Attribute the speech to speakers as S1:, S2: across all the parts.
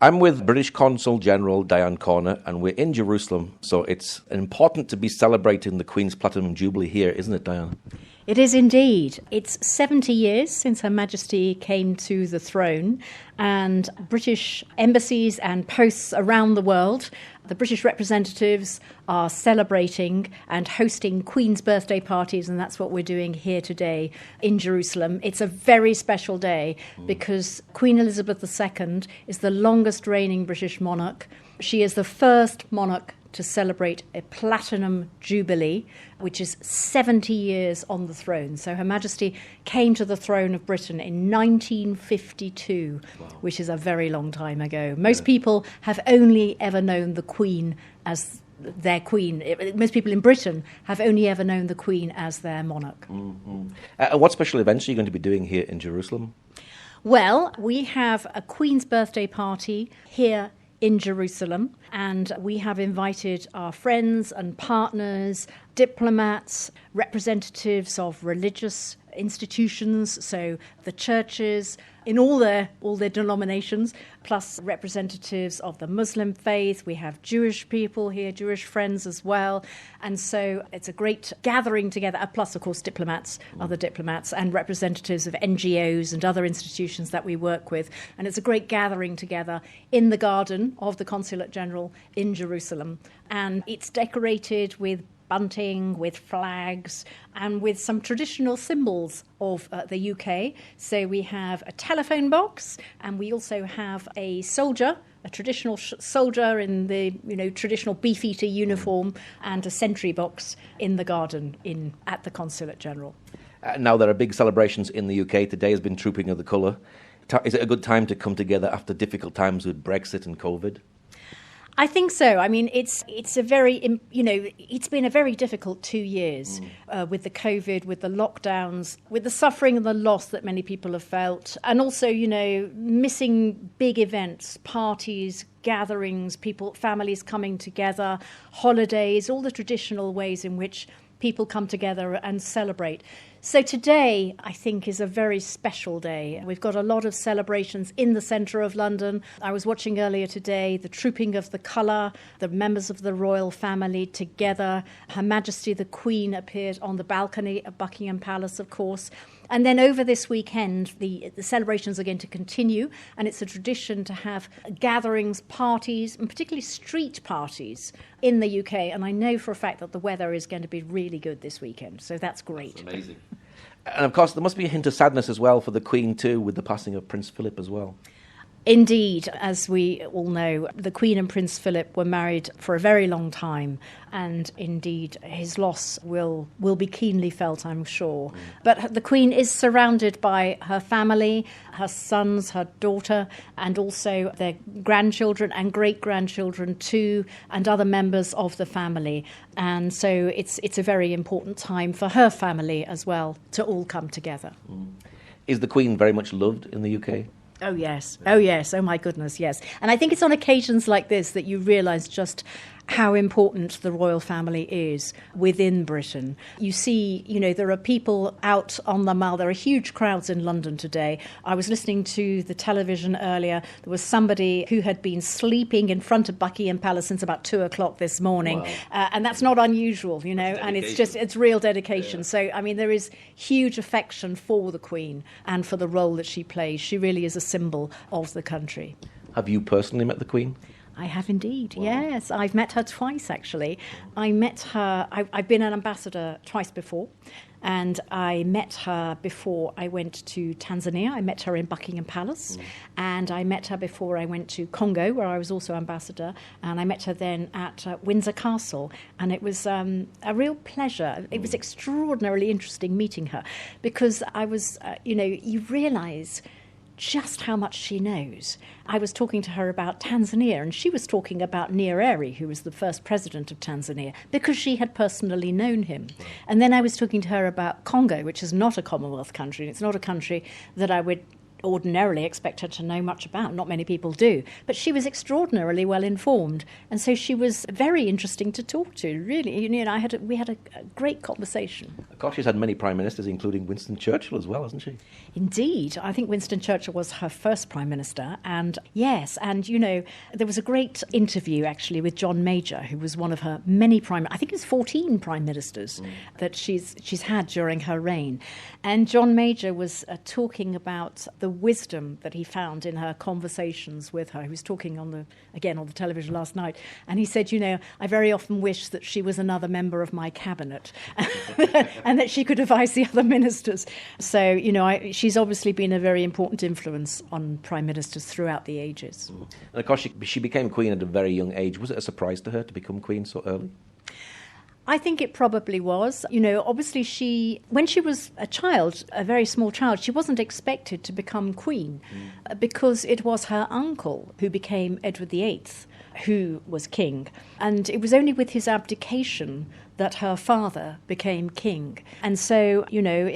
S1: I'm with British Consul General Diane Corner, and we're in Jerusalem, so it's important to be celebrating the Queens Platinum Jubilee here, isn't it, Diane?
S2: It is indeed. It's 70 years since Her Majesty came to the throne, and British embassies and posts around the world, the British representatives are celebrating and hosting Queen's birthday parties, and that's what we're doing here today in Jerusalem. It's a very special day because Queen Elizabeth II is the longest reigning British monarch. She is the first monarch to celebrate a Platinum Jubilee, which is 70 years on the throne. So Her Majesty came to the throne of Britain in 1952, which is a very long time ago. Most people have only ever known the Queen as their queen. Most people in Britain have only ever known the Queen as their monarch.
S1: What special events are you going to be doing here in Jerusalem?
S2: Well, we have a Queen's birthday party here in Jerusalem, and we have invited our friends and partners, diplomats, representatives of religious institutions, so the churches in all their denominations, plus representatives of the Muslim faith. We have Jewish people here, Jewish friends as well, and so it's a great gathering together, plus of course diplomats, other diplomats and representatives of NGOs and other institutions that we work with, and it's a great gathering together in the garden of the Consulate General in Jerusalem, and it's decorated with bunting, with flags, and with some traditional symbols of the UK. So we have a telephone box, and we also have a soldier, a traditional soldier in the traditional beefeater uniform, and a sentry box in the garden at the Consulate General.
S1: Now there are big celebrations in the UK. Today has been Trooping of the Colour. Is it a good time to come together after difficult times with Brexit and COVID?
S2: I think so. I mean, it's been a very difficult 2 years with the COVID, with the lockdowns, with the suffering and the loss that many people have felt, and also, missing big events, parties, gatherings, families coming together, holidays, all the traditional ways in which people come together and celebrate. So today, I think, is a very special day. We've got a lot of celebrations in the centre of London. I was watching earlier today the Trooping of the Colour, the members of the royal family together. Her Majesty the Queen appeared on the balcony of Buckingham Palace, of course. And then over this weekend, the celebrations are going to continue, and it's a tradition to have gatherings, parties, and particularly street parties in the UK. And I know for a fact that the weather is going to be really good this weekend, so that's great.
S1: That's amazing. And of course, there must be a hint of sadness as well for the Queen too, with the passing of Prince Philip as well.
S2: Indeed, as we all know, the Queen and Prince Philip were married for a very long time, and indeed his loss will be keenly felt, I'm sure. But the Queen is surrounded by her family, her sons, her daughter, and also their grandchildren and great-grandchildren too, and other members of the family. And so it's a very important time for her family as well to all come together.
S1: Is the Queen very much loved in the UK?
S2: Oh, yes. Oh, my goodness, yes. And I think it's on occasions like this that you realise just how important the royal family is within Britain. You see, there are people out on the Mall. There are huge crowds in London today. I was listening to the television earlier. There was somebody who had been sleeping in front of Buckingham Palace since about 2:00 this morning. Wow. And that's not unusual, and it's real dedication. Yeah. So, I mean, there is huge affection for the Queen and for the role that she plays. She really is a symbol of the country.
S1: Have you personally met the Queen?
S2: I have indeed, wow. Yes. I've met her twice, actually. I've been an ambassador twice before, and I met her before I went to Tanzania. I met her in Buckingham Palace, and I met her before I went to Congo, where I was also ambassador, and I met her then at Windsor Castle, and it was a real pleasure. It was extraordinarily interesting meeting her, because I was, you realise just how much she knows. I was talking to her about Tanzania, and she was talking about Nyerere, who was the first president of Tanzania, because she had personally known him. And then I was talking to her about Congo, which is not a Commonwealth country, and it's not a country that I would ordinarily expect her to know much about. Not many people do. But she was extraordinarily well informed. And so she was very interesting to talk to, really. You know, we had a great conversation.
S1: Of course, she's had many prime ministers, including Winston Churchill as well, hasn't she?
S2: Indeed. I think Winston Churchill was her first prime minister. And yes, and, you know, there was a great interview, actually, with John Major, who was one of her many I think it was 14 prime ministers that she's had during her reign. And John Major was talking about the wisdom that he found in her conversations with her. He was talking on the television last night, and he said, you know, I very often wish that she was another member of my cabinet and that she could advise the other ministers. So, you know, she's obviously been a very important influence on prime ministers throughout the ages.
S1: And of course, she became queen at a very young age. Was it a surprise to her to become queen so early?
S2: I think it probably was. You know, obviously when she was a child, a very small child, she wasn't expected to become queen because it was her uncle who became Edward VIII, who was king. And it was only with his abdication that her father became king. And so, you know,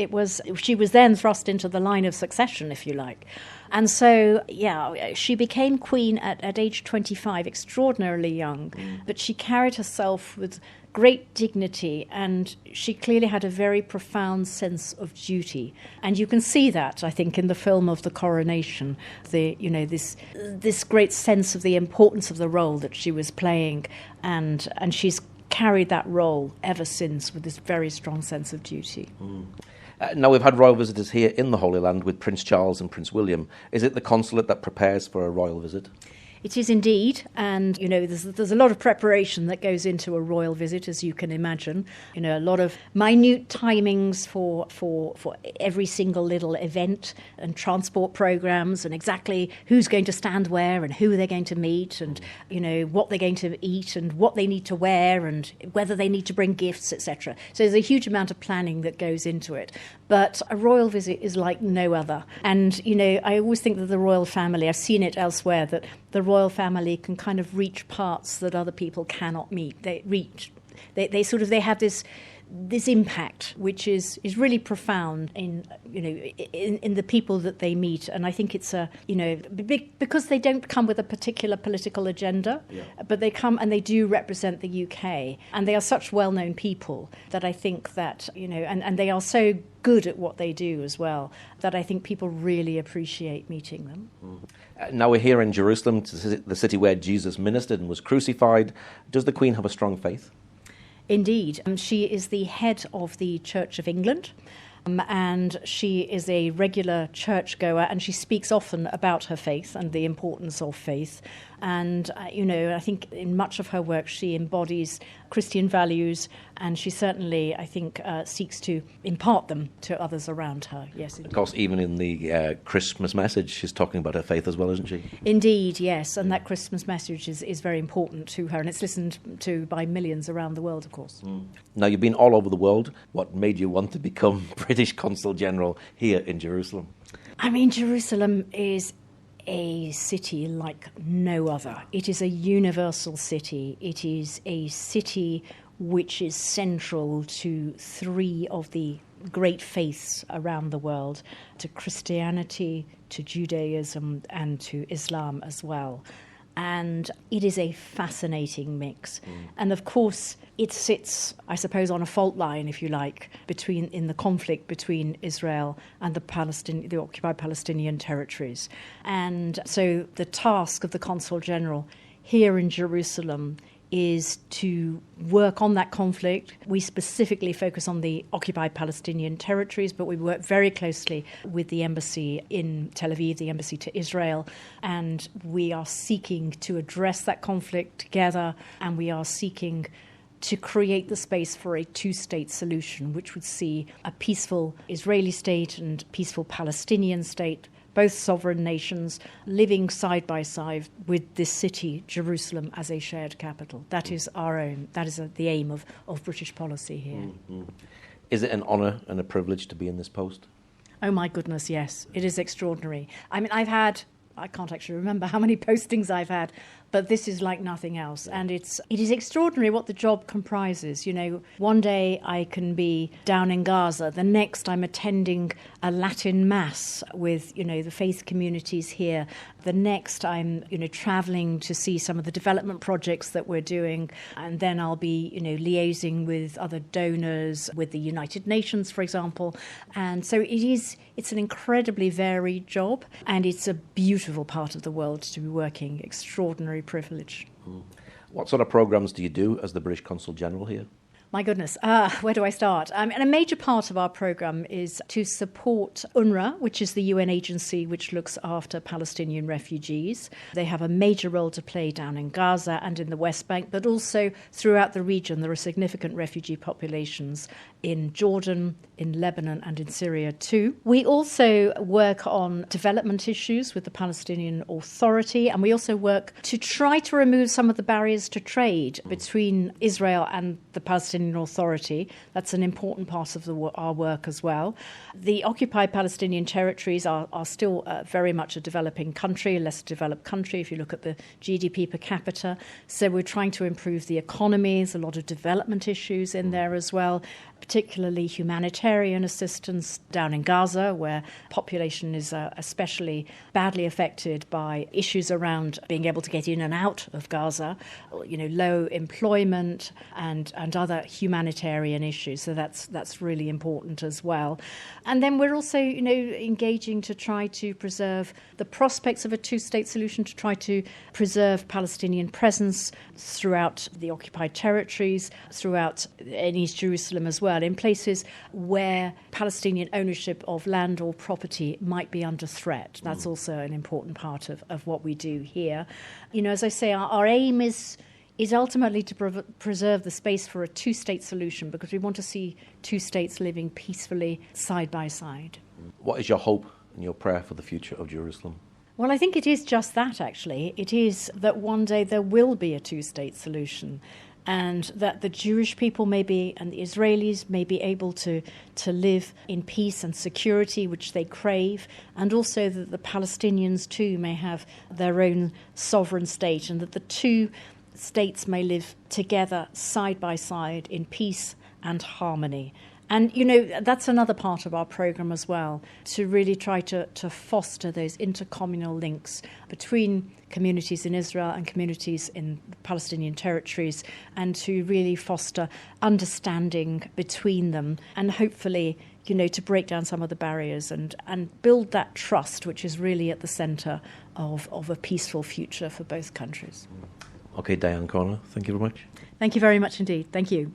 S2: she was then thrust into the line of succession, if you like. And so, yeah, she became queen at age 25, extraordinarily young, but she carried herself with great dignity, and she clearly had a very profound sense of duty. And you can see that, I think, in the film of the coronation, this great sense of the importance of the role that she was playing, and she's carried that role ever since with this very strong sense of duty.
S1: Now, we've had royal visitors here in the Holy Land with Prince Charles and Prince William. Is it the consulate that prepares for a royal visit?
S2: It is indeed, and you know there's a lot of preparation that goes into a royal visit, as you can imagine. You know, a lot of minute timings for every single little event and transport programs, and exactly who's going to stand where and who they're going to meet, and you know what they're going to eat and what they need to wear and whether they need to bring gifts, etc. So there's a huge amount of planning that goes into it. But a royal visit is like no other, and you know I always think that the royal family, I've seen it elsewhere, that the royal family can kind of reach parts that other people cannot meet. They have this impact, which is really profound in the people that they meet. And I think it's because they don't come with a particular political agenda, but they come and they do represent the UK, and they are such well-known people that I think that and they are so good at what they do as well, that I think people really appreciate meeting them.
S1: Now we're here in Jerusalem, the city where Jesus ministered and was crucified. Does the Queen have a strong faith?
S2: Indeed. She is the head of the Church of England, and she is a regular churchgoer, and she speaks often about her faith and the importance of faith. And, I think in much of her work she embodies Christian values, and she certainly, I think, seeks to impart them to others around her. Yes, indeed.
S1: Of course, even in the Christmas message, she's talking about her faith as well, isn't she?
S2: Indeed, yes, and that Christmas message is very important to her, and it's listened to by millions around the world, of course.
S1: Now, you've been all over the world. What made you want to become British Consul General here in Jerusalem?
S2: I mean, Jerusalem is a city like no other. It is a universal city. It is a city which is central to three of the great faiths around the world, to Christianity, to Judaism, and to Islam as well. And it is a fascinating mix. And of course, it sits, I suppose, on a fault line, if you like, in the conflict between Israel and the occupied Palestinian territories. And so the task of the Consul General here in Jerusalem is to work on that conflict. We specifically focus on the occupied Palestinian territories, but we work very closely with the embassy in Tel Aviv, the embassy to Israel, and we are seeking to address that conflict together, and we are seeking to create the space for a two-state solution, which would see a peaceful Israeli state and peaceful Palestinian state, both sovereign nations living side by side with this city, Jerusalem, as a shared capital. That is the aim of British policy here.
S1: Is it an honour and a privilege to be in this post?
S2: Oh my goodness, yes. It is extraordinary. I mean, I can't actually remember how many postings I've had, But this is like nothing else. And it is extraordinary what the job comprises. You know, one day I can be down in Gaza. The next I'm attending a Latin mass with, you know, the faith communities here. The next I'm, you know, traveling to see some of the development projects that we're doing. And then I'll be, you know, liaising with other donors, with the United Nations, for example. And so it's an incredibly varied job. And it's a beautiful part of the world to be working. Extraordinary privilege.
S1: What sort of programs do you do as the British Consul General here?
S2: My goodness, where do I start? And a major part of our programme is to support UNRWA, which is the UN agency which looks after Palestinian refugees. They have a major role to play down in Gaza and in the West Bank, but also throughout the region. There are significant refugee populations in Jordan, in Lebanon and in Syria too. We also work on development issues with the Palestinian Authority, and we also work to try to remove some of the barriers to trade between Israel and the Palestinian Authority. That's an important part of our work as well. The occupied Palestinian territories are still very much a developing country, a less developed country if you look at the GDP per capita. So we're trying to improve the economy. There's a lot of development issues in there as well, particularly humanitarian assistance down in Gaza, where population is especially badly affected by issues around being able to get in and out of Gaza, you know, low employment and other humanitarian issues. So that's really important as well. And then we're also, you know, engaging to try to preserve the prospects of a two-state solution, to try to preserve Palestinian presence throughout the occupied territories, throughout in East Jerusalem as well, in places where Palestinian ownership of land or property might be under threat. That's also an important part of what we do here. You know, as I say, our aim is ultimately to preserve the space for a two-state solution, because we want to see two states living peacefully side by side.
S1: What is your hope and your prayer for the future of Jerusalem?
S2: Well, I think it is just that, actually. It is that one day there will be a two-state solution, and that the Jewish people and the Israelis may be able to live in peace and security, which they crave, and also that the Palestinians too may have their own sovereign state, and that the two states may live together side by side in peace and harmony. And, you know, that's another part of our programme as well, to really try to foster those intercommunal links between communities in Israel and communities in Palestinian territories, and to really foster understanding between them, and hopefully, you know, to break down some of the barriers and build that trust, which is really at the centre of a peaceful future for both countries.
S1: Okay, Diane Corner, thank you very much.
S2: Thank you very much indeed. Thank you.